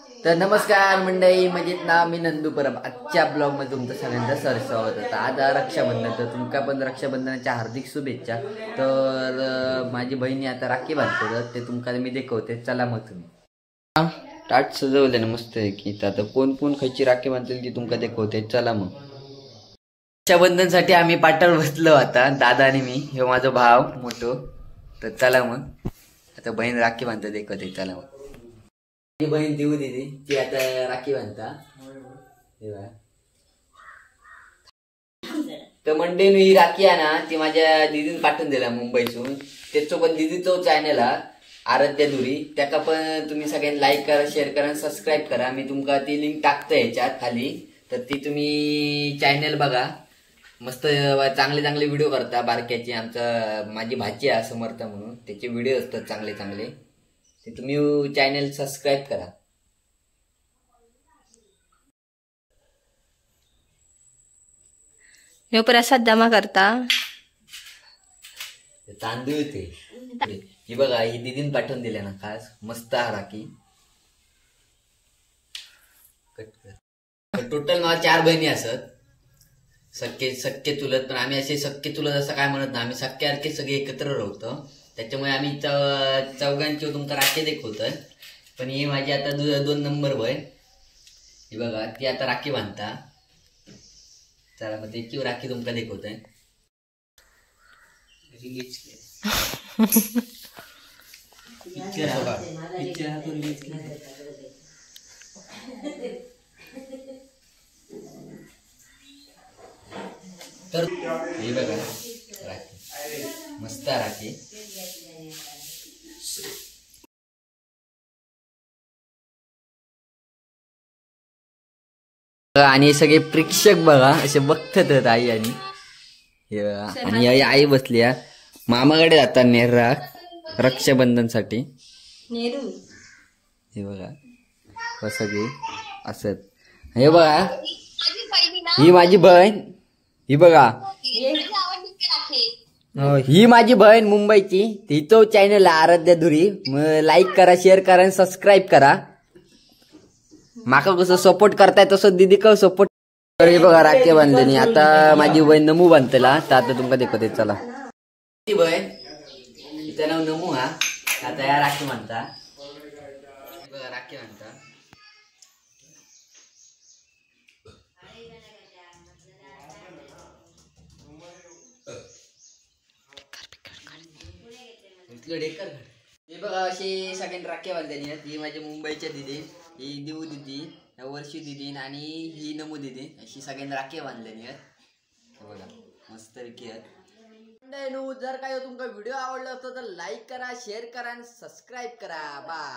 तर नमस्कार मंडळी, मजेत ना. मी नंदू परब. आजच्या ब्लॉग मध्ये तुमचं सगळ्यांचं सहर्ष होतं. आज रक्षाबंधन, तर तुमका पण रक्षाबंधनाच्या हार्दिक शुभेच्छा. तर माझी बहिणी आता राखी बांधते, तर ते तुमका मी दाखवते. चला मग तुम्ही ताट सजवले ना मस्त आहे की. आता कोण कोण खयची राखी बांधतील ती तुमका दाखवते. चला मग. रक्षाबंधनसाठी आम्ही पाटावर बसलो आता, दादा आणि मी. हे माझा भाव मोठो. तर चला मग आता बहीण राखी बांधते दाखवते. चला मग. माझी बहीण देऊ दिदी ती आता राखी बांधता. तर मंडे ही राखी आहे ना, ती माझ्या दिदीने पाठवून दिला मुंबईतून. त्याचसोबत दिदीचं चॅनल आहे आराध्या दुरी, त्याका पण तुम्ही सगळ्यांनी लाईक करा, शेअर करा, सबस्क्राईब करा. मी तुमका ती लिंक टाकतो याच्यात खाली. तर ती तुम्ही चॅनल बघा. मस्त चांगले चांगले व्हिडिओ करता बारक्याचे. माझी भाची आहे समर्थ म्हणून, त्याचे व्हिडिओ असतात चांगले चांगले. ते तुम्ही चॅनल सबस्क्राईब करा. ह्यो प्रसाद जमा करता. तांदूळ ते ही बघा, ही दिदीन पाठवून दिल्या ना खास. मस्त हा राखी. टोटल मला 4 बहिणी असत. सख्खे चुलत, पण आम्ही असे सख्खे चुलत असं काय म्हणत ना, आम्ही सख्यासारखे सगळे एकत्र राहतो. त्याच्यामुळे आम्ही चौघांची तुमका राखी दाखवतोय. पण ही माझी आता 2 नंबर बहीण. ही बघा, ती आता राखी बांधता. चला मग त्याची राखी तुमका दाखवतोय. तर हे बघा राखी, मस्त राखी. आणि सगळे प्रेक्षक बघा असे बघतात आई. आणि आई बसली मामाकडे जातात नेहरा रक्षाबंधन साठी. हे बघा सगळे असत. हे बघा, ही माझी बहीण. ही बघा, ही माझी बहीण मुंबईची. तिचं चॅनल आराध्या धुरी. लाईक करा, शेअर करा आणि सबस्क्राईब करा. माका कसं सपोर्ट करताय तसं दिदी का सपोर्ट. तर हे बघा राखी बांधली. आता माझी बहीण नमू बांधतेला. तर आता तुमका दाखवते. चला. ती बहीण, तिचं नाव नमू. आता या राखी बांधता. बघा राखी बांधता. हे बघा अशी सगळ्यांनी राखी बांधलेली आहेत. ही माझ्या मुंबईच्या दिदी, ही देऊ दिदी, वर्षी दिदी आणि ही नमू दिदी. अशी सगळ्यांनी राखी बांधलेली आहेत. बघा मस्त रिकी आहेत. जर काय तुमका व्हिडिओ आवडला असतो तर लाईक करा, शेअर करा आणि सबस्क्राईब करा. बाय.